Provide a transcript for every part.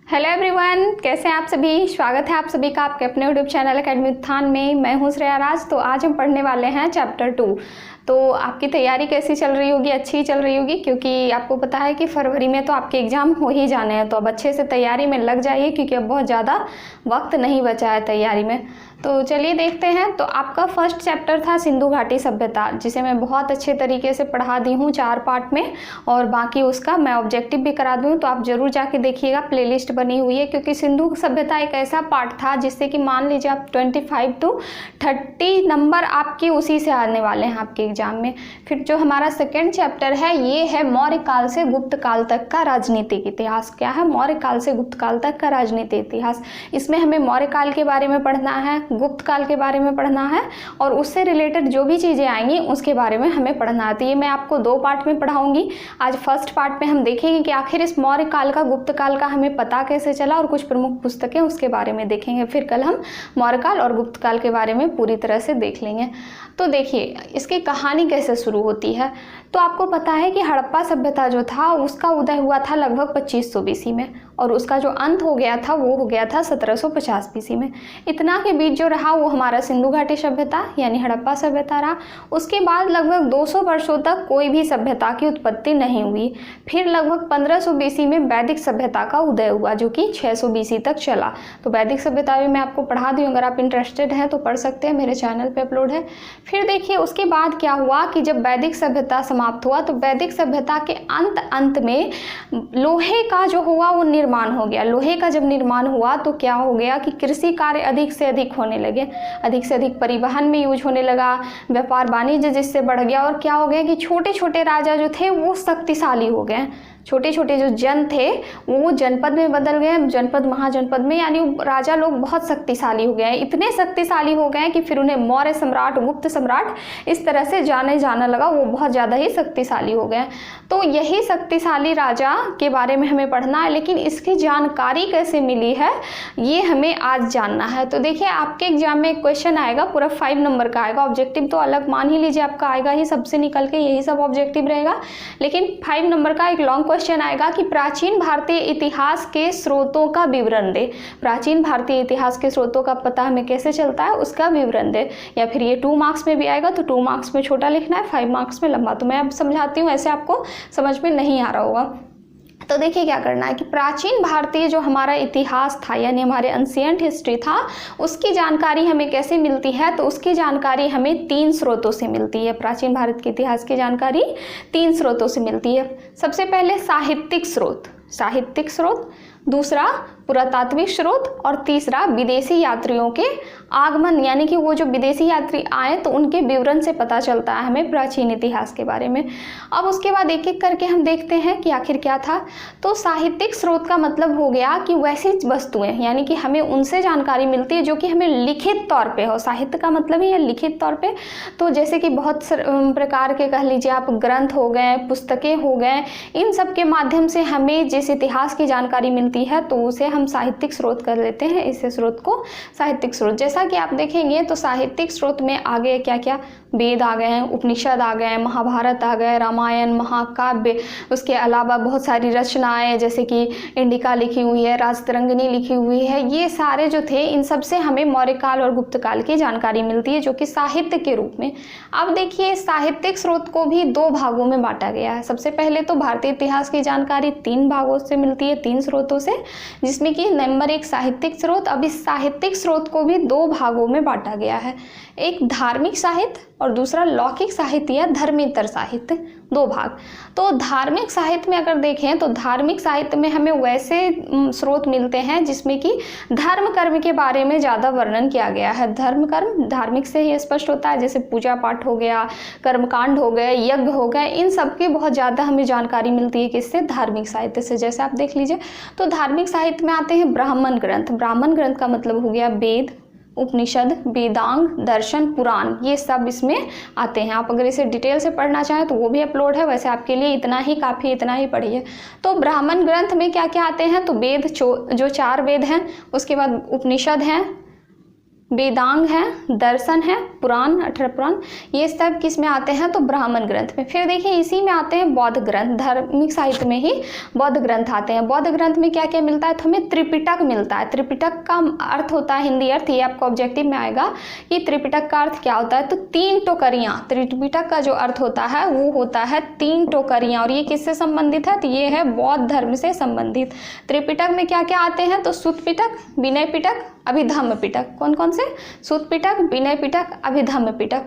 Hello everyone, कैसे हैं आप सभी। स्वागत है आप सभी का आपके अपने यूट्यूब चैनल अकेडमी उत्थान में। मैं हूं श्रेया राज। तो आज हम पढ़ने वाले हैं चैप्टर 2। तो आपकी तैयारी कैसी चल रही होगी? अच्छी चल रही होगी, क्योंकि आपको पता है कि फरवरी में तो आपके एग्ज़ाम हो ही जाने हैं। तो अब अच्छे से तैयारी में लग जाइए, क्योंकि अब बहुत ज़्यादा वक्त नहीं बचा है तैयारी में। तो चलिए देखते हैं। तो आपका फर्स्ट चैप्टर था सिंधु घाटी सभ्यता, जिसे मैं बहुत अच्छे तरीके से पढ़ा दी हूँ 4 पार्ट में, और बाकी उसका मैं ऑब्जेक्टिव भी करा दूँ। तो आप ज़रूर जाके देखिएगा, प्लेलिस्ट बनी हुई है। क्योंकि सिंधु सभ्यता एक ऐसा पार्ट था जिससे कि मान लीजिए आप 25 to 30 नंबर आपके उसी से आने वाले हैं आपके एग्जाम में। फिर जो हमारा सेकेंड चैप्टर है, ये है मौर्य काल से गुप्त काल तक का राजनीतिक इतिहास। क्या है? मौर्य काल से गुप्त काल तक का राजनीतिक इतिहास। इसमें हमें मौर्य काल के बारे में पढ़ना है, गुप्त काल के बारे में पढ़ना है, और उससे रिलेटेड जो भी चीज़ें आएंगी उसके बारे में हमें पढ़ना है। तो ये मैं आपको 2 पार्ट में पढ़ाऊंगी। आज फर्स्ट पार्ट में हम देखेंगे कि आखिर इस मौर्य काल का, गुप्त काल का हमें पता कैसे चला, और कुछ प्रमुख पुस्तकें उसके बारे में देखेंगे। फिर कल हम मौर्य काल और गुप्त काल के बारे में पूरी तरह से देख लेंगे। तो देखिए इसकी कहानी कैसे शुरू होती है। तो आपको पता है कि हड़प्पा सभ्यता जो था उसका उदय हुआ था लगभग 2500 BC में, और उसका जो अंत हो गया था वो हो गया था 1750 BC में। इतना के बीच जो रहा वो हमारा सिंधु घाटी सभ्यता यानी हड़प्पा सभ्यता रहा। उसके बाद लगभग 200 वर्षों तक कोई भी सभ्यता की उत्पत्ति नहीं हुई। फिर लगभग 1500 BC में वैदिक सभ्यता का उदय हुआ, जो कि 600 BC तक चला। तो वैदिक सभ्यता भी मैं आपको पढ़ा दी हूँ, अगर आप इंटरेस्टेड हैं तो पढ़ सकते हैं, मेरे चैनल पे अपलोड है। फिर देखिए उसके बाद क्या हुआ कि जब वैदिक सभ्यता समाप्त हुआ तो वैदिक सभ्यता के अंत में लोहे का जो हुआ वो निर्माण हो गया। लोहे का जब निर्माण हुआ तो क्या हो गया कि कृषि कार्य अधिक से अधिक होने लगे, अधिक से अधिक परिवहन में यूज होने लगा, व्यापार वाणिज्य जिससे बढ़ गया। और क्या हो गया कि छोटे छोटे राजा जो थे वो शक्तिशाली हो गए। छोटे छोटे जो जन थे वो जनपद में बदल गए, जनपद महाजनपद में, यानी राजा लोग बहुत शक्तिशाली हो गए। इतने शक्तिशाली हो गए कि फिर उन्हें मौर्य सम्राट, गुप्त सम्राट इस तरह से जाना लगा। वो बहुत ज़्यादा ही शक्तिशाली हो गए। तो यही शक्तिशाली राजा के बारे में हमें पढ़ना है, लेकिन इसकी जानकारी कैसे मिली है ये हमें आज जानना है। तो देखिए आपके एग्जाम में एक क्वेश्चन आएगा, पूरा 5 नंबर का आएगा। ऑब्जेक्टिव तो अलग मान ही लीजिए आपका आएगा ही, सबसे निकल के यही सब ऑब्जेक्टिव रहेगा, लेकिन 5 नंबर का एक लॉन्ग क्वेश्चन आएगा कि प्राचीन भारतीय इतिहास के स्रोतों का विवरण दे। प्राचीन भारतीय इतिहास के स्रोतों का पता हमें कैसे चलता है उसका विवरण दे। या फिर ये 2 मार्क्स में भी आएगा, तो 2 मार्क्स में छोटा लिखना है, 5 मार्क्स में लंबा। तो मैं अब समझाती हूँ, ऐसे आपको समझ में नहीं आ रहा होगा। तो देखिए क्या करना है कि प्राचीन भारतीय जो हमारा इतिहास था यानी हमारे एंशिएंट हिस्ट्री था, उसकी जानकारी हमें कैसे मिलती है? तो उसकी जानकारी हमें 3 स्रोतों से मिलती है। प्राचीन भारत के इतिहास की जानकारी 3 स्रोतों से मिलती है। सबसे पहले साहित्यिक स्रोत, दूसरा पुरातात्विक स्रोत, और तीसरा विदेशी यात्रियों के आगमन, यानी कि वो जो विदेशी यात्री आए तो उनके विवरण से पता चलता है हमें प्राचीन इतिहास के बारे में। अब उसके बाद एक एक करके हम देखते हैं कि आखिर क्या था। तो साहित्यिक स्रोत का मतलब हो गया कि वैसी वस्तुएं, यानी कि हमें उनसे जानकारी मिलती है जो कि हमें लिखित तौर पे हो। साहित्य का मतलब ही है लिखित तौर पे। तो जैसे कि बहुत प्रकार के कह लीजिए आप ग्रंथ हो गए, पुस्तकें हो गए, इन सब के माध्यम से हमें जिस इतिहास की जानकारी मिलती है तो उसे हम साहित्यिक स्रोत कर लेते हैं। इस स्रोत को साहित्यिक स्रोत, जैसा कि आप देखेंगे तो साहित्यिक स्रोत में आगे क्या क्या वेद आ गए हैं, उपनिषद आ गए, महाभारत आ गए, रामायण, महाकाव्य, उसके अलावा बहुत सारी रचनाएं जैसे कि इंडिका लिखी हुई है, राजतरंगिणी लिखी हुई है। ये सारे जो थे इन सब से हमें मौर्य काल और गुप्त काल की जानकारी मिलती है, जो कि साहित्य के रूप में। अब देखिए साहित्यिक स्रोत को भी 2 भागों में बांटा गया है। सबसे पहले तो भारतीय इतिहास की जानकारी 3 भागों से मिलती है, 3 स्रोतों से, जिसमें कि नंबर 1 साहित्यिक स्रोत। अब इस साहित्यिक स्रोत को भी 2 भागों में बांटा गया है, एक धार्मिक साहित्य और दूसरा लौकिक साहित्य या धर्मेतर साहित्य, 2 भाग। तो धार्मिक साहित्य में अगर देखें तो धार्मिक साहित्य में हमें वैसे स्रोत मिलते हैं जिसमें कि धर्म कर्म के बारे में ज़्यादा वर्णन किया गया है। धर्म कर्म धार्मिक से ही स्पष्ट होता है, जैसे पूजा पाठ हो गया, कर्मकांड हो गए, यज्ञ हो गए, इन सब की बहुत ज़्यादा हमें जानकारी मिलती है किससे? धार्मिक साहित्य से। जैसे आप देख लीजिए तो धार्मिक साहित्य में आते हैं ब्राह्मण ग्रंथ। ब्राह्मण ग्रंथ का मतलब हो गया वेद, उपनिषद, वेदांग, दर्शन, पुराण, ये सब इसमें आते हैं। आप अगर इसे डिटेल से पढ़ना चाहें तो वो भी अपलोड है, वैसे आपके लिए इतना ही काफ़ी, इतना ही पढ़िए। तो ब्राह्मण ग्रंथ में क्या क्या आते हैं? तो वेद जो 4 वेद हैं, उसके बाद उपनिषद हैं, वेदांग है, दर्शन है, पुराण 18 पुराण, ये सब किस में आते हैं तो ब्राह्मण ग्रंथ में। फिर देखिए इसी में आते हैं बौद्ध ग्रंथ, धार्मिक साहित्य में ही बौद्ध ग्रंथ आते हैं। बौद्ध ग्रंथ में क्या क्या मिलता है तो हमें त्रिपिटक मिलता है। त्रिपिटक का अर्थ होता है, हिंदी अर्थ, ये आपको ऑब्जेक्टिव में आएगा कि त्रिपिटक का अर्थ क्या होता है तो 3 टोकरियाँ। त्रिपिटक का जो अर्थ होता है वो होता है 3 टोकरियाँ, और ये किससे संबंधित है तो ये है बौद्ध धर्म से संबंधित। त्रिपिटक में क्या क्या आते हैं तो सूत पिटक, विनय पिटक, अभिधम्म पिटक। कौन कौन से? सूत पिटक, विनय पिटक, अभिधम्म पिटक।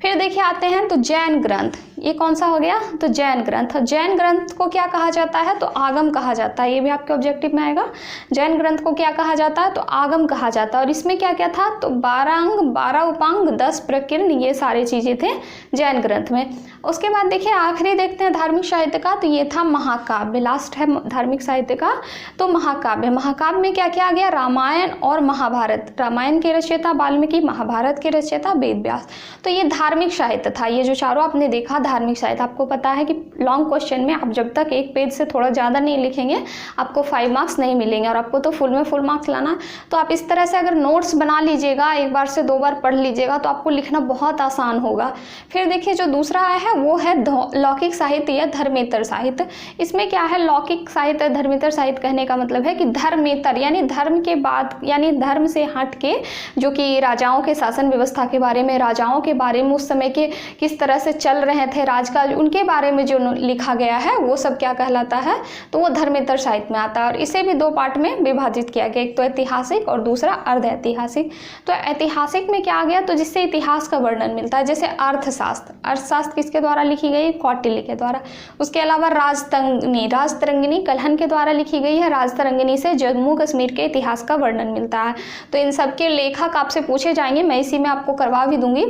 फिर देखिए आते हैं तो जैन ग्रंथ, ये कौन सा हो गया तो जैन ग्रंथ। जैन ग्रंथ को क्या कहा जाता है तो आगम कहा जाता है, ये भी आपके ऑब्जेक्टिव में आएगा। जैन ग्रंथ को क्या कहा जाता है तो आगम कहा जाता है, और इसमें क्या क्या था तो 12 अंग, 12 उपांग, 10 प्रकीर्ण, ये सारी चीज़ें थे जैन ग्रंथ में। उसके बाद देखिए आखिरी देखते हैं धार्मिक साहित्य का, तो ये था महाकाव्य, लास्ट है धार्मिक साहित्य का तो महाकाव्य। महाकाव्य में क्या क्या आ गया, रामायण और महाभारत। रामायण के रचयिता वाल्मीकि, महाभारत के रचयिता वेद व्यास। तो ये धार्मिक साहित्य था। ये जो चारों आपने देखा धार्मिक साहित्य, आपको पता है कि लॉन्ग क्वेश्चन में आप जब तक एक पेज से थोड़ा ज़्यादा नहीं लिखेंगे आपको 5 मार्क्स नहीं मिलेंगे, और आपको तो फुल में फुल मार्क्स लाना। तो आप इस तरह से अगर नोट्स बना लीजिएगा, एक बार से 2 बार पढ़ लीजिएगा तो आपको लिखना बहुत आसान होगा। फिर देखिए जो दूसरा है वो है लौकिक साहित्य या धर्मेतर साहित्य। इसमें क्या है, लौकिक साहित्य धर्मेतर साहित्य कहने का मतलब है कि धर्मेतर यानी धर्म के बाद, यानी धर्म से हट के, जो कि राजाओं के शासन व्यवस्था के बारे में, राजाओं के बारे में, उस समय के किस तरह से चल रहे थे राजकाज, उनके बारे में जो लिखा गया है वो सब क्या कहलाता है तो वो धर्मेतर साहित्य में आता है। और इसे भी 2 पार्ट में विभाजित किया गया, एक तो ऐतिहासिक और दूसरा अर्ध ऐतिहासिक। तो ऐतिहासिक में क्या आ गया तो जिससे इतिहास का वर्णन मिलता है, जैसे अर्थशास्त्र। अर्थशास्त्र किसके द्वारा लिखी गई, कौटिल्य के द्वारा। उसके अलावा राजतरंगिनी कल्हण के द्वारा लिखी गई है। राजतरंगिनी से जम्मू कश्मीर के इतिहास का वर्णन मिलता है। तो इन सब के लेखक आपसे पूछे जाएंगे, मैं इसी में आपको करवा भी दूंगी,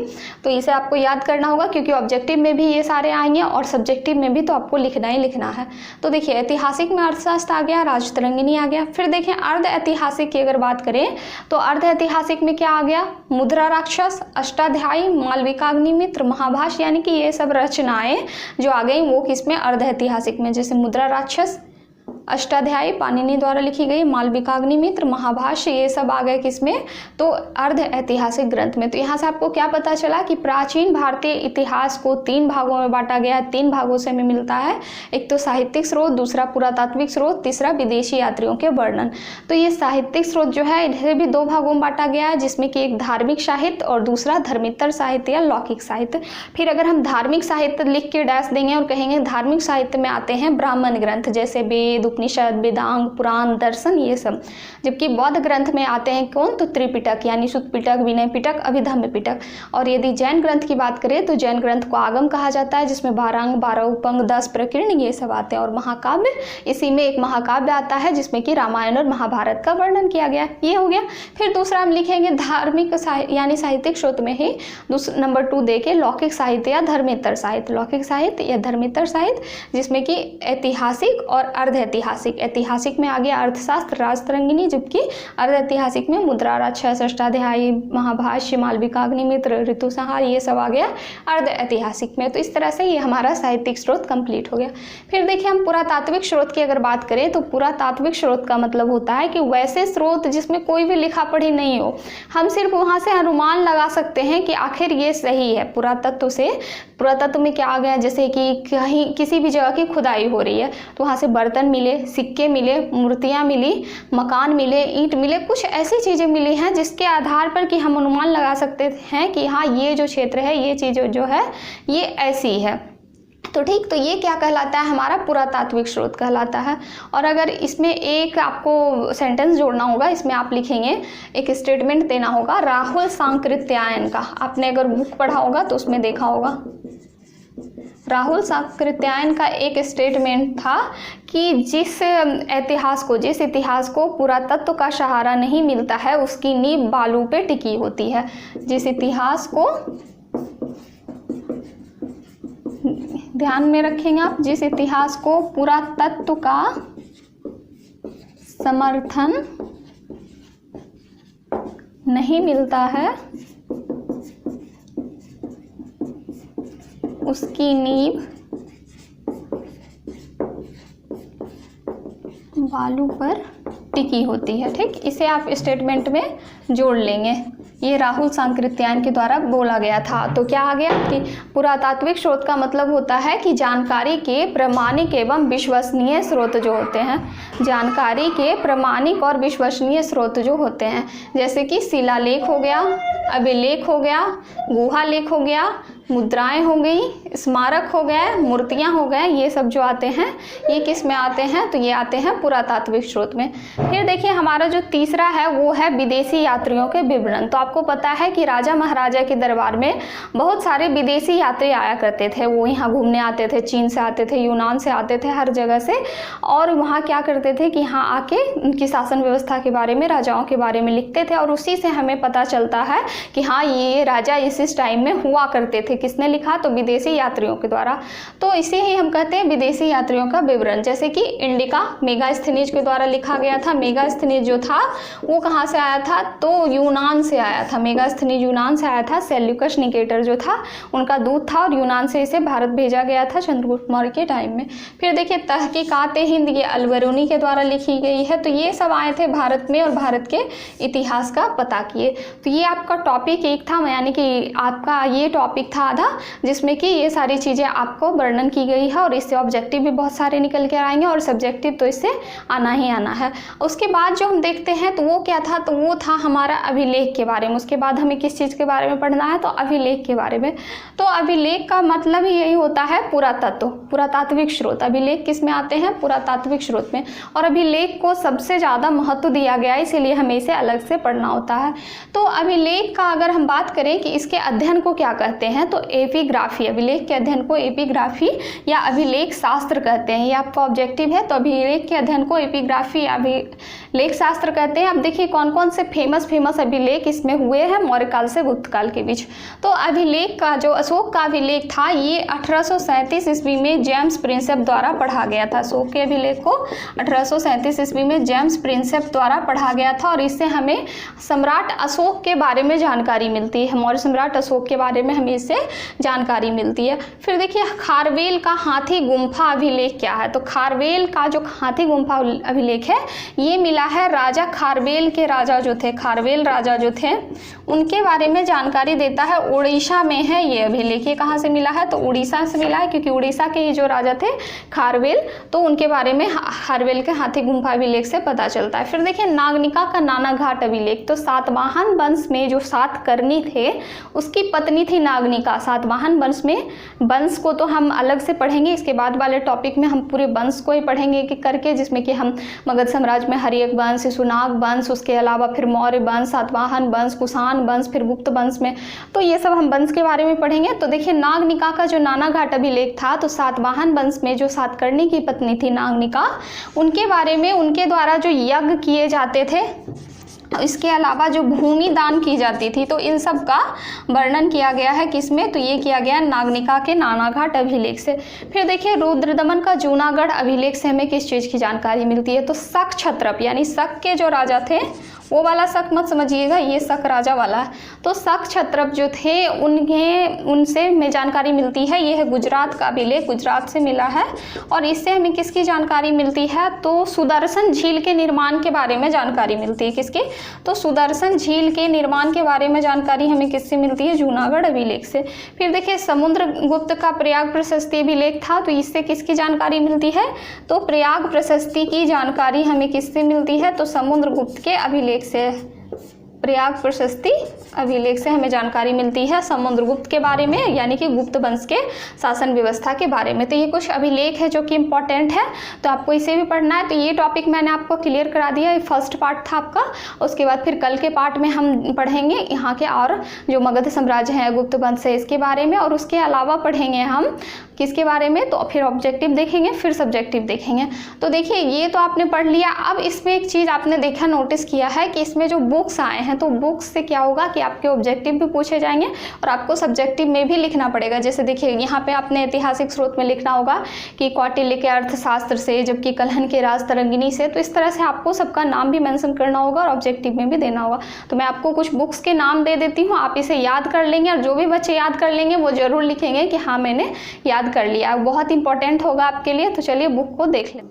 तो इसे आपको याद करना होगा क्योंकि ऑब्जेक्टिव में भी ये सारे आएंगे और सब्जेक्टिव में भी, तो आपको लिखना ही लिखना है। तो देखिए ऐतिहासिक में अर्थशास्त्र आ गया, राजतरंगिनी आ गया। फिर देखें अर्ध ऐतिहासिक की अगर बात करें तो अर्ध ऐतिहासिक में क्या आ गया, मुद्रा राक्षस, अष्टाध्यायी, मालविकाग्निमित्र, महाभाष्य, यानी कि ये सब रचनाएं जो आ गई वो किसमें अर्ध ऐतिहासिक में। जैसे मुद्रा राक्षस, अष्टाध्यायी पाणिनि द्वारा लिखी गई, मालविकाग्निमित्र, महाभाष्य, ये सब आ गए किसमें तो अर्ध ऐतिहासिक ग्रंथ में। तो यहाँ से आपको क्या पता चला कि प्राचीन भारतीय इतिहास को 3 भागों में बांटा गया है। 3 भागों से हमें मिलता है, एक तो साहित्यिक स्रोत, दूसरा पुरातात्विक स्रोत, तीसरा विदेशी यात्रियों के वर्णन। तो ये साहित्यिक स्रोत जो है इन्हें भी 2 भागों में बांटा गया है, जिसमें कि एक धार्मिक साहित्य और दूसरा धर्मेतर साहित्य या लौकिक साहित्य। फिर अगर हम धार्मिक साहित्य लिख के डैश देंगे और कहेंगे धार्मिक साहित्य में आते हैं ब्राह्मण ग्रंथ, जैसे वेद, उपनिषद, वेदांग, पुराण, दर्शन, ये सब। जबकि बौद्ध ग्रंथ में आते हैं कौन तो त्रिपिटक, यानी सुत पिटक, विनय पिटक, अभिधम्म पिटक। और यदि जैन ग्रंथ की बात करें तो जैन ग्रंथ को आगम कहा जाता है, जिसमें 12 अंग, 12 उपंग, 10 प्रकीर्ण, ये सब आते हैं। और महाकाव्य, इसी में एक महाकाव्य आता है जिसमें कि रामायण और महाभारत का वर्णन किया गया, ये हो गया। फिर दूसरा हम लिखेंगे धार्मिक यानी साहित्यिक स्रोत में ही नंबर 2 देके लौकिक साहित्य या धर्मेतर साहित्य, लौकिक साहित्य या धर्मेतर साहित्य, जिसमें कि ऐतिहासिक और अर्ध ऐतिहासिक। ऐतिहासिक में आ गया अर्थशास्त्र, राजतरंगिनी, जबकि अर्ध ऐतिहासिक में मुद्रा राक्षस, अष्टाध्यायी, महाभाष्य, मालविकाग्निमित्र, ऋतुसंहार, ये सब आ गया अर्ध ऐतिहासिक में। तो इस तरह से ये हमारा साहित्यिक स्रोत कंप्लीट हो गया। फिर देखिए हम पुरातात्विक स्रोत की अगर बात करें तो पुरातात्विक स्रोत का मतलब होता है कि वैसे स्रोत जिसमें कोई भी लिखा पढ़ी नहीं हो, हम सिर्फ वहाँ से अनुमान लगा सकते हैं कि आखिर ये सही है। पुरातत्व से, पुरातत्व में क्या आ गया, जैसे कि कहीं किसी भी जगह की खुदाई हो रही है तो वहाँ से बर्तन मिले, सिक्के मिले, मूर्तियाँ मिली, मकान मिले, ईंट मिले, कुछ ऐसी चीज़ें मिली हैं जिसके आधार पर कि हम अनुमान लगा सकते हैं कि हाँ ये जो क्षेत्र है, ये चीज़ जो है ये ऐसी है। तो ठीक, तो ये क्या कहलाता है, हमारा पुरातात्विक स्रोत कहलाता है। और अगर इसमें एक आपको सेंटेंस जोड़ना होगा, इसमें आप लिखेंगे, एक स्टेटमेंट देना होगा राहुल सांकृत्यायन का। आपने अगर बुक पढ़ा होगा तो उसमें देखा होगा, राहुल सांकृत्यायन का एक स्टेटमेंट था कि जिस इतिहास को पुरातत्व का सहारा नहीं मिलता है उसकी नींव बालू पे टिकी होती है। जिस इतिहास को, ध्यान में रखेंगे आप, जिस इतिहास को पुरातत्व का समर्थन नहीं मिलता है उसकी नींव बालू पर टिकी होती है। ठीक, इसे आप स्टेटमेंट में जोड़ लेंगे, ये राहुल सांकृत्यायन के द्वारा बोला गया था। तो क्या आ गया कि पुरातात्विक स्रोत का मतलब होता है कि जानकारी के प्रामाणिक एवं विश्वसनीय स्रोत जो होते हैं, जानकारी के प्रामाणिक और विश्वसनीय स्रोत जो होते हैं, जैसे कि शिलालेख हो गया, अभिलेख हो गया, गुहा लेख हो गया, मुद्राएं हो गई, स्मारक हो गए, मूर्तियां हो गए, ये सब जो आते हैं ये किस में आते हैं, तो ये आते हैं पुरातात्विक स्रोत में। फिर देखिए हमारा जो तीसरा है वो है विदेशी यात्रियों के विवरण। तो आपको पता है कि राजा महाराजा के दरबार में बहुत सारे विदेशी यात्री आया करते थे, वो यहाँ घूमने आते थे, चीन से आते थे, यूनान से आते थे, हर जगह से, और वहाँ क्या करते थे कि यहाँ आके उनकी शासन व्यवस्था के बारे में, राजाओं के बारे में लिखते थे, और उसी से हमें पता चलता है कि हाँ ये राजा इस टाइम में हुआ करते थे। किसने लिखा, तो विदेशी यात्रियों के द्वारा। तो इसे ही हम कहते हैं विदेशी यात्रियों का विवरण। जैसे कि इंडिका मेगास्थनीज के द्वारा लिखा गया था। मेगास्थनीज जो था वो कहाँ से आया था, तो यूनान से आया था। मेगास्थनीज यूनान से आया था। सेल्यूकस निकेटर जो था उनका दूत था, और यूनान से इसे भारत भेजा गया था चंद्रगुप्त मौर्य के टाइम में। फिर देखिए तहकीकात-ए-हिंद, ये अलबरूनी के द्वारा लिखी गई है। तो ये सब आए थे भारत में और भारत के इतिहास का पता किए। तो ये आपका टॉपिक एक था, यानी कि आपका ये टॉपिक था आधा, जिसमें कि ये सारी चीज़ें आपको वर्णन की गई है, और इससे ऑब्जेक्टिव भी बहुत सारे निकल के आएंगे, और सब्जेक्टिव तो इससे आना ही आना है। उसके बाद जो हम देखते हैं तो वो क्या था, तो वो था हमारा अभिलेख के बारे में। उसके बाद हमें किस चीज़ के बारे में पढ़ना है, तो अभिलेख के बारे में। तो अभिलेख का मतलब ही यही होता है पुरातत्व, पुरातात्विक स्रोत। अभिलेख किस में आते हैं, पुरातात्विक स्रोत में। और अभिलेख को सबसे ज़्यादा महत्व दिया गया है, इसीलिए हमें इसे अलग से पढ़ना होता है। तो अभिलेख का अगर हम बात करें कि इसके अध्ययन को क्या कहते हैं, तो एपिग्राफी, अभिलेख के अध्ययन को एपिग्राफी या अभिलेख शास्त्र कहते हैं। ये आपका ऑब्जेक्टिव है। तो अभिलेख के अध्ययन को एपिग्राफी या अभिलेख शास्त्र कहते हैं। अब देखिए कौन कौन से फेमस अभिलेख इसमें हुए हैं मौर्य काल से गुप्त काल के बीच। तो अभिलेख का जो अशोक का अभिलेख था ये 1837 ईस्वी में जेम्स प्रिंसेप द्वारा पढ़ा गया था। अशोक के अभिलेख को 1837 ईस्वी में जेम्स प्रिंसेप द्वारा पढ़ा गया था, और इससे हमें सम्राट अशोक के बारे में जानकारी मिलती है। मौर्य सम्राट अशोक के बारे में हमें इससे जानकारी मिलती है। फिर देखिए खारवेल का हाथी गुम्फा अभिलेख क्या है, तो खारवेल का जो हाथी गुम्फा अभिलेख है ये मिला है राजा खारवेल के, राजा जो थे खारवेल राजा जो थे उनके बारे में जानकारी देता है। उड़ीसा में है ये अभिलेख। ये कहाँ से मिला है, तो उड़ीसा से मिला है, क्योंकि उड़ीसा के ये जो राजा थे खारवेल, तो उनके बारे में खारवेल के हाथी गुम्फा अभिलेख से पता चलता है। फिर देखिए नागनिका का नानाघाट अभिलेख। तो सातवाहन वंश में जो सातकर्णी थे उसकी पत्नी थी नागनिका। सातवाहन वंश में, वंश को तो हम अलग से पढ़ेंगे, इसके बाद वाले टॉपिक में हम पूरे वंश को ही पढ़ेंगे एक एक करके, जिसमें कि हम मगध साम्राज्य में हर्यक वंश, शिशुनाग वंश, उसके अलावा फिर मौर्य वंश, सातवाहन वंश, कुषाण वंश, फिर गुप्त वंश में, तो ये सब हम वंश के बारे में पढ़ेंगे। तो देखिए नागनिका का जो नानाघाट अभिलेख था, तो सातवाहन वंश में जो सातकर्णी की पत्नी थी नागनिका, उनके बारे में, उनके द्वारा जो यज्ञ किए जाते थे, इसके अलावा जो भूमि दान की जाती थी, तो इन सब का वर्णन किया गया है किसमें, तो ये किया गया नागनिका के नानाघाट अभिलेख से। फिर देखिए रुद्रदमन का जूनागढ़ अभिलेख से हमें किस चीज़ की जानकारी मिलती है, तो शक क्षत्रप, यानी शक के जो राजा थे, वो वाला शक मत समझिएगा, ये शक राजा वाला है। तो शक क्षत्रप जो थे उनसे हमें जानकारी मिलती है। ये है गुजरात का अभिलेख, गुजरात से मिला है। और इससे हमें किसकी जानकारी मिलती है, तो सुदर्शन झील के निर्माण के बारे में जानकारी मिलती है। किसकी, तो सुदर्शन झील के निर्माण के बारे में जानकारी हमें किससे मिलती है, जूनागढ़ अभिलेख से। फिर देखिए समुद्रगुप्त का प्रयाग प्रशस्ति अभिलेख था, तो इससे किसकी जानकारी मिलती है, तो प्रयाग प्रशस्ति की जानकारी हमें किससे मिलती है, तो समुद्रगुप्त के अभिलेख से, प्रयाग प्रशस्ति अभिलेख से हमें जानकारी मिलती है समुद्रगुप्त के बारे में, यानी कि गुप्त वंश के शासन व्यवस्था के बारे में। तो ये कुछ अभिलेख है जो कि इम्पॉर्टेंट है, तो आपको इसे भी पढ़ना है। तो ये टॉपिक मैंने आपको क्लियर करा दिया, ये फर्स्ट पार्ट था आपका। उसके बाद फिर कल के पार्ट में हम पढ़ेंगे यहाँ के और जो मगध साम्राज्य है, गुप्त वंश है, इसके बारे में, और उसके अलावा पढ़ेंगे हम किसके बारे में, तो फिर ऑब्जेक्टिव देखेंगे, फिर सब्जेक्टिव देखेंगे। तो देखिए ये तो आपने पढ़ लिया। अब इसमें एक चीज़ आपने देखा, नोटिस किया है कि इसमें जो बुक्स आए हैं, तो बुक्स से क्या होगा कि आपके ऑब्जेक्टिव भी पूछे जाएंगे और आपको सब्जेक्टिव में भी लिखना पड़ेगा। जैसे देखिए यहाँ पे आपने ऐतिहासिक स्रोत में लिखना होगा कि कौटिल्य के अर्थशास्त्र से, जबकि कलहन के राजतरंगिणी से। तो इस तरह से आपको सबका नाम भी मेंशन करना होगा और ऑब्जेक्टिव में भी देना होगा। तो मैं आपको कुछ बुक्स के नाम दे देती हूँ, आप इसे याद कर लेंगे, और जो भी बच्चे याद कर लेंगे वो जरूर लिखेंगे कि हाँ मैंने याद कर लिया। बहुत इंपॉर्टेंट होगा आपके लिए। तो चलिए बुक को देख लें।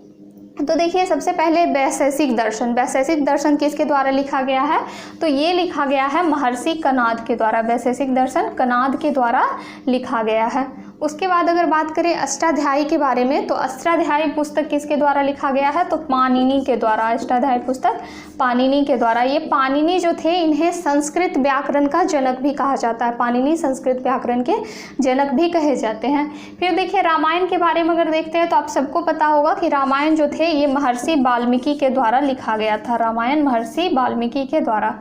तो देखिए सबसे पहले वैशेषिक दर्शन, वैशेषिक दर्शन किसके द्वारा लिखा गया है? तो ये लिखा गया है महर्षि कणाद के द्वारा, वैशेषिक दर्शन कणाद के द्वारा लिखा गया है। उसके बाद अगर बात करें अष्टाध्यायी के बारे में, तो अष्टाध्यायी पुस्तक किसके द्वारा लिखा गया है? तो पाणिनि के द्वारा, अष्टाध्यायी पुस्तक पाणिनि के द्वारा। ये पाणिनि जो थे इन्हें संस्कृत व्याकरण का जनक भी कहा जाता है, पाणिनि संस्कृत व्याकरण के जनक भी कहे जाते हैं। फिर देखिए रामायण के बारे में अगर देखते हैं तो आप सबको पता होगा कि रामायण जो थे ये महर्षि वाल्मीकि के द्वारा लिखा गया था, रामायण महर्षि वाल्मीकि के द्वारा।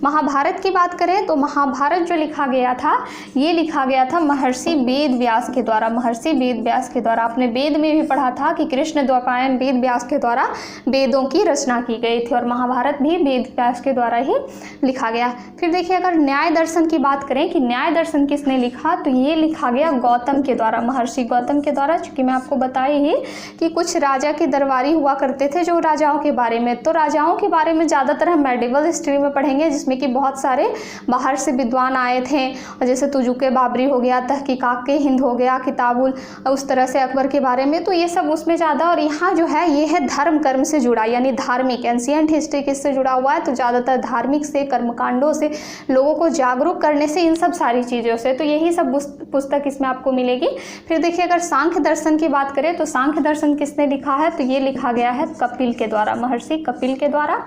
महाभारत की बात करें तो महाभारत जो लिखा गया था ये लिखा गया था महर्षि वेद व्यास के द्वारा, महर्षि वेद व्यास के द्वारा। आपने वेद में भी पढ़ा था कि कृष्ण द्वैपायन वेद व्यास के द्वारा वेदों की रचना की गई थी और महाभारत भी वेद व्यास के द्वारा ही लिखा गया। फिर देखिए अगर न्याय दर्शन की बात करें कि न्याय दर्शन किसने लिखा, तो ये लिखा गया गौतम के द्वारा, महर्षि गौतम के द्वारा। चूँकि मैं आपको बताई ही कि कुछ राजा के दरबारी हुआ करते थे जो राजाओं के बारे में, तो राजाओं के बारे में ज़्यादातर हम मेडिवल हिस्ट्री में पढ़ेंगे जिसमें कि बहुत सारे बाहर से विद्वान आए थे, और जैसे तुजुके बाबरी हो गया, तहकीकात के हिंद हो गया, किताबुल, उस तरह से अकबर के बारे में, तो ये सब उसमें ज़्यादा। और यहाँ जो है ये है धर्म कर्म से जुड़ा, यानी धार्मिक, एंशियंट हिस्ट्री किससे जुड़ा हुआ है? तो ज़्यादातर धार्मिक से, कर्मकांडों से, लोगों को जागरूक करने से, इन सब सारी चीज़ों से। तो यही सब पुस्तक इसमें आपको मिलेगी। फिर देखिए अगर सांख्य दर्शन की बात करें तो सांख्य दर्शन किसने लिखा है? तो ये लिखा गया है कपिल के द्वारा, महर्षि कपिल के द्वारा।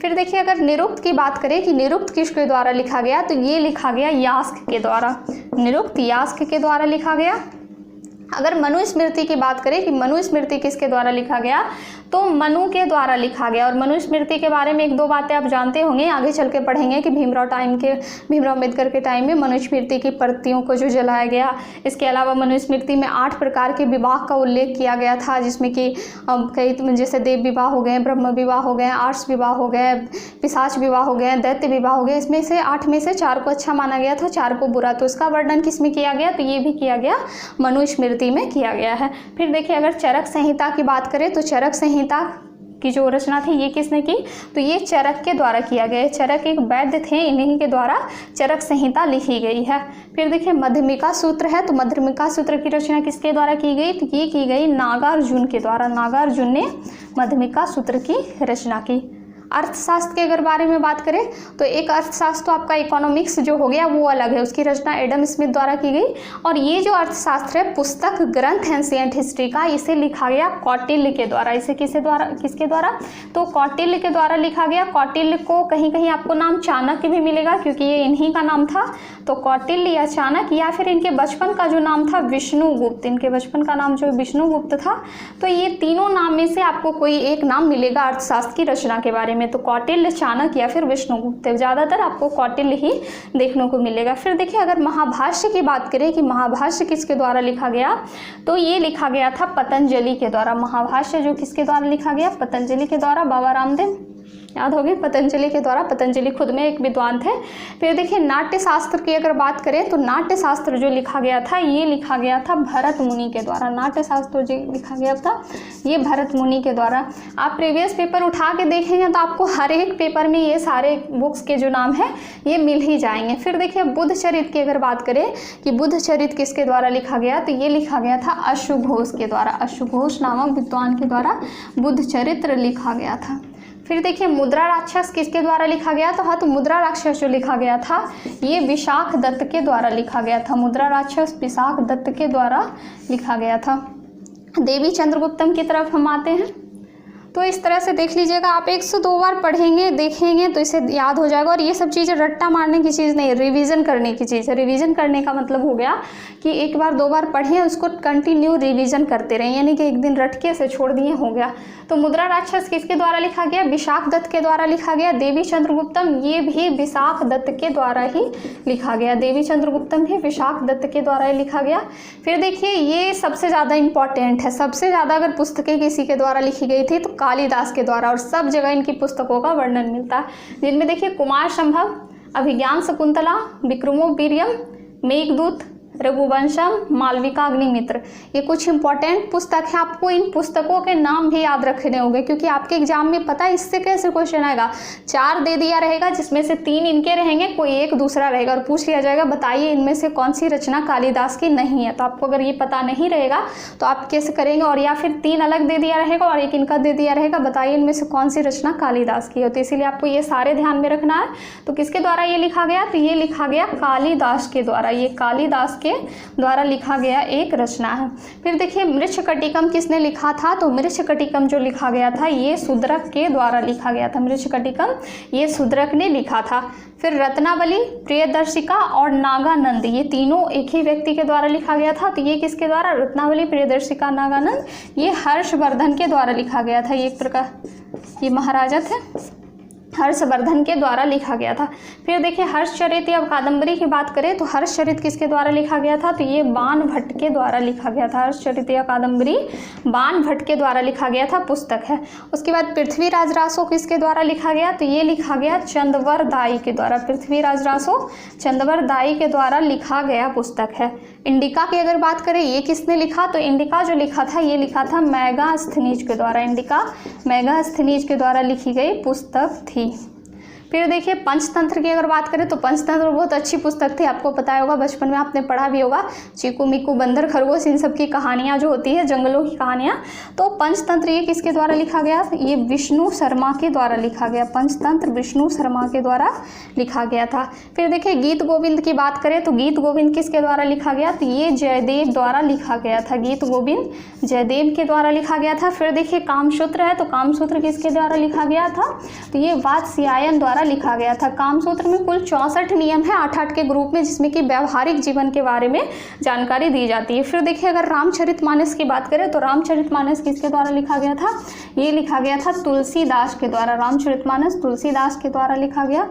फिर देखिए अगर निरुक्त की बात करें कि निरुक्त किसके द्वारा लिखा गया, तो ये लिखा गया यास्क के द्वारा, निरुक्त यास्क के द्वारा लिखा गया। अगर मनुस्मृति की बात करें कि मनुस्मृति किसके द्वारा लिखा गया, तो मनु के द्वारा लिखा गया। और मनुस्मृति के बारे में एक दो बातें आप जानते होंगे, आगे चल के पढ़ेंगे कि भीमराव अम्बेडकर के टाइम में मनुस्मृति की प्रतियों को जो जलाया गया। इसके अलावा मनुस्मृति में 8 प्रकार के विवाह का उल्लेख किया गया था, जिसमें कि कई जैसे देव विवाह हो गए, ब्रह्म विवाह हो गए, आर्ष विवाह हो गए, पिशाच विवाह हो गए, दैत्य विवाह हो गए। इसमें से 8 में से 4 को अच्छा माना गया था, 4 को बुरा। तो इसका वर्णन किस में किया गया? तो ये भी किया गया मनुस्मृति में किया गया है। फिर देखिए अगर चरक संहिता की बात करें तो चरक संहिता की जो रचना थी ये किसने की? तो ये चरक के द्वारा किया गया है। चरक एक वैद्य थे, इन्हीं के द्वारा चरक संहिता लिखी गई है। फिर देखिए मध्यमिका सूत्र है, तो मध्यमिका सूत्र की रचना किसके द्वारा की गई? तो ये की गई नागार्जुन के द्वारा, नागार्जुन ने मध्यमिका सूत्र की रचना की। अर्थशास्त्र के अगर बारे में बात करें तो एक अर्थशास्त्र तो आपका इकोनॉमिक्स जो हो गया वो अलग है, उसकी रचना एडम स्मिथ द्वारा की गई। और ये जो अर्थशास्त्र है पुस्तक ग्रंथ एंशिएंट हिस्ट्री का, इसे लिखा गया कौटिल्य के द्वारा। इसे किसके द्वारा? तो कौटिल्य के द्वारा लिखा गया। कौटिल्य को कहीं कहीं आपको नाम चाणक्य भी मिलेगा क्योंकि ये इन्हीं का नाम था। तो कौटिल्य या चाणक्य, या फिर इनके बचपन का जो नाम था विष्णुगुप्त, इनके बचपन का नाम जो विष्णुगुप्त था। तो ये तीनों नाम में से आपको कोई एक नाम मिलेगा अर्थशास्त्र की रचना के बारे में। तो कौटिल्य, चाणक्य या फिर विष्णुगुप्त, ज़्यादातर आपको कौटिल्य ही देखने को मिलेगा। फिर देखिए अगर महाभाष्य की बात करें कि महाभाष्य किसके द्वारा लिखा गया, तो ये लिखा गया था पतंजलि के द्वारा। महाभाष्य जो किसके द्वारा लिखा गया? पतंजलि के द्वारा। बाबा रामदेव, याद होगी, पतंजलि के द्वारा। पतंजलि खुद में एक विद्वान थे। फिर देखिए नाट्य शास्त्र की अगर बात करें तो नाट्य शास्त्र जो लिखा गया था ये लिखा गया था भरत मुनि के द्वारा। नाट्य शास्त्र जो लिखा गया था ये भरत मुनि के द्वारा। आप प्रीवियस पेपर उठा के देखेंगे तो आपको हर एक पेपर में ये सारे बुक्स के जो नाम है ये मिल ही जाएंगे। फिर देखिए बुद्ध चरित्र की अगर बात करें कि बुद्ध चरित्र किसके द्वारा लिखा गया, तो ये लिखा गया था अश्वघोष के द्वारा। अश्वघोष नामक विद्वान के द्वारा बुद्ध चरित्र लिखा गया था। फिर देखिए मुद्रा राक्षस किसके द्वारा लिखा गया था? तो मुद्रा राक्षस जो लिखा गया था ये विशाख दत्त के द्वारा लिखा गया था। मुद्रा राक्षस विशाख दत्त के द्वारा लिखा गया था। देवी चंद्रगुप्तम की तरफ हम आते हैं, तो इस तरह से देख लीजिएगा, आप 102 बार पढ़ेंगे देखेंगे तो इसे याद हो जाएगा। और ये सब चीज़ें रट्टा मारने की चीज़ नहीं, रिवीजन करने की चीज़ है। रिवीजन करने का मतलब हो गया कि एक बार 2 बार पढ़ें, उसको कंटिन्यू रिवीजन करते रहें, यानी कि एक दिन रट के से छोड़ दिए हो गया। तो मुद्रा राक्षस किसके द्वारा लिखा गया? विशाख दत्त के द्वारा लिखा गया। देवी चंद्रगुप्तम ये भी विशाख दत्त के द्वारा ही लिखा गया। देवी चंद्रगुप्तम भी विशाख दत्त के द्वारा ही लिखा गया। फिर देखिए ये सबसे ज़्यादा इंपॉर्टेंट है, सबसे ज़्यादा अगर पुस्तकें किसी के द्वारा लिखी गई थी तो कालिदास के द्वारा, और सब जगह इनकी पुस्तकों का वर्णन मिलता है, जिनमें देखिए कुमार संभव, अभिज्ञान शकुंतला, विक्रमोवीर्यम, मेघदूत, रघुवंशम, मालविका अग्निमित्र। ये कुछ इंपॉर्टेंट पुस्तक है, आपको इन पुस्तकों के नाम भी याद रखने होंगे क्योंकि आपके एग्जाम में पता है इससे कैसे क्वेश्चन आएगा। 4 दे दिया रहेगा जिसमें से 3 इनके रहेंगे, कोई एक दूसरा रहेगा और पूछ लिया जाएगा बताइए इनमें से कौन सी रचना कालिदास की नहीं है। तो आपको अगर ये पता नहीं रहेगा तो आप कैसे करेंगे, और या फिर 3 अलग दे दिया रहेगा और एक इनका दे दिया रहेगा बताइए इनमें से कौन सी रचना कालिदास की है। तो इसीलिए आपको ये सारे ध्यान में रखना है। तो किसके द्वारा ये लिखा गया, तो ये लिखा गया कालिदास के द्वारा, ये कालिदास के द्वारा लिखा गया एक रचना है। फिर देखिए मृच्छकटिकम किसने लिखा था, तो मृच्छकटिकम जो लिखा गया था ये शूद्रक के द्वारा लिखा गया था। मृच्छकटिकम ये शूद्रक ने लिखा था। फिर रत्नावली, प्रियदर्शिका और नागानंद ये तीनों एक ही व्यक्ति के द्वारा लिखा गया था। तो ये किसके द्वारा, रत्नावली, प्रियदर्शिका, नागानंद, ये हर्षवर्धन के द्वारा लिखा गया था। ये एक प्रकार ये महाराजा थे, हर्षवर्धन के द्वारा लिखा गया था। फिर देखिए हर्षचरित या कादंबरी की बात करें तो हर्षचरित किसके द्वारा लिखा गया था, तो ये बाण भट्ट के द्वारा लिखा गया था। हर्षचरित या कादंबरी बाण भट्ट के द्वारा लिखा गया था, पुस्तक है। उसके बाद पृथ्वीराज रासो किसके द्वारा लिखा गया, तो ये लिखा गया चंदवर दाई के द्वारा। पृथ्वीराज रासो चंदवर दाई के द्वारा लिखा गया पुस्तक है। इंडिका की अगर बात करें ये किसने लिखा, तो इंडिका जो लिखा था ये लिखा था मेगास्थनीज के द्वारा। इंडिका मेगास्थनीज के द्वारा लिखी गई पुस्तक थी। फिर देखिए पंचतंत्र की अगर बात करें तो पंचतंत्र बहुत अच्छी पुस्तक थी, आपको पता होगा, बचपन में आपने पढ़ा भी होगा। चीकू मिकू, बंदर खरगोश, इन सब की कहानियाँ जो होती है, जंगलों की कहानियाँ। तो पंचतंत्र ये किसके द्वारा लिखा गया, ये विष्णु शर्मा के द्वारा लिखा गया। पंचतंत्र विष्णु शर्मा के द्वारा लिखा गया था। फिर देखिए गीत गोविंद की बात करें तो गीत गोविंद किसके द्वारा लिखा गया, तो ये जयदेव द्वारा लिखा गया था। गीत गोविंद जयदेव के द्वारा लिखा गया था। फिर देखिए कामसूत्र है, तो कामसूत्र किसके द्वारा लिखा गया था, तो ये वात्स्यायन द्वारा लिखा गया था। कामसूत्र में कुल 64 नियम है 8-8 के ग्रुप में, जिसमें कि व्यवहारिक जीवन के बारे में जानकारी दी जाती है। फिर देखिए अगर रामचरितमानस की बात करें तो रामचरितमानस किसके द्वारा लिखा गया था, ये लिखा गया था तुलसीदास के द्वारा। रामचरितमानस तुलसीदास के द्वारा लिखा गया।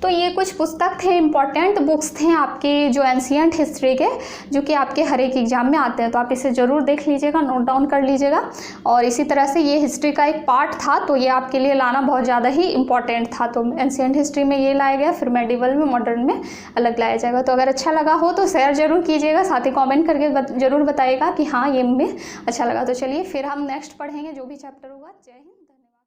तो ये कुछ पुस्तक थे, इंपॉर्टेंट बुक्स थे आपके जो एंशिएंट हिस्ट्री के, जो कि आपके हर एक एग्जाम में आते हैं। तो आप इसे ज़रूर देख लीजिएगा, नोट डाउन कर लीजिएगा। और इसी तरह से ये हिस्ट्री का एक पार्ट था, तो ये आपके लिए लाना बहुत ज़्यादा ही इंपॉर्टेंट था। तो एंशिएंट हिस्ट्री में ये लाया गया, फिर मेडिवल में, मॉडर्न में अलग लाया जाएगा। तो अगर अच्छा लगा हो तो शेयर जरूर कीजिएगा, साथ ही कॉमेंट करके जरूर बताइएगा कि हाँ ये हमें अच्छा लगा। तो चलिए फिर हम नेक्स्ट पढ़ेंगे जो भी चैप्टर होगा। जय हिंद, धन्यवाद।